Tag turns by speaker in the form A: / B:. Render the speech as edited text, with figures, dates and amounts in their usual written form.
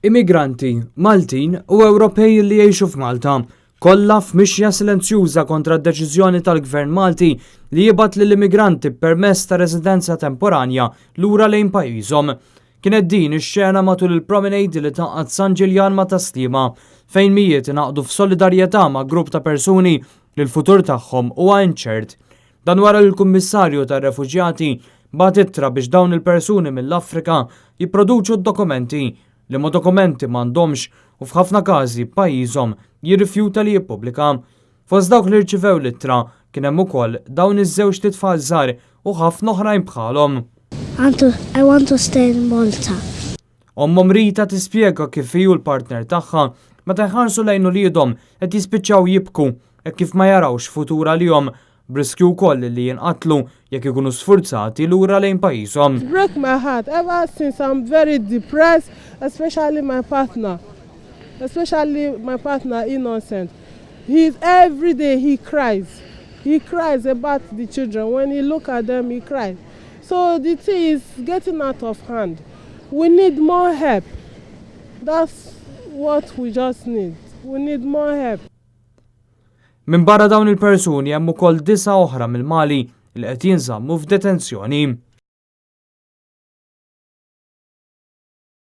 A: Immigranti, Maltin u Ewropej li jgħixu f'Malta kollha f'mixja silenzjuża kontra d-deċiżjoni tal-Gvern Malti li jibgħat lill-immigranti permess ta' residenza temporanja lura lejn pajjiżhom. Kienet din ix-xena matul il-promenade li taqgħad San Ġiljan ma' Taslima fejn mijiet ingħaqdu f'solidarjetà ma' grupp ta' persuni li l-futur tagħhom huwa inċert. Dan wara l-Kummissarju tar-Refuġjati bagħat ittra biex dawn il-persuni mill-Afrika jipproduċu d-dokumenti li ma' dokumenti m'għandhomx u f'ħafna każi pajjiżhom jirrifjuta li jippubblika. Fost dawk li rċivew l-ittra kien hemm ukoll dawn iż-żewġ titfal żgħar u ħafna oħrajn bħalhom.
B: I want to stay in Malta.
A: Ommhom Rita tispjega kif hiju l-partner tagħha meta jħarsu lejn uliedhom qed jispiċċaw jibku hekk kif ma jarawx futur għalihom b'riskju wkoll li jinqatlu jekk ikunu sfurzati lura lejn pajjiżhom.
C: Break my heart ever since I'm very depressed, especially my partner Innocent. Every day he cries. He cries about the children. When he look at them, he cries. So the thing is getting out of hand. We need more help. That's what we just need. We need more help.
A: Min barra dawn il-persuni hemm ukoll 9 oħra mill-Mali li qed jinżammu f'detenzjoni.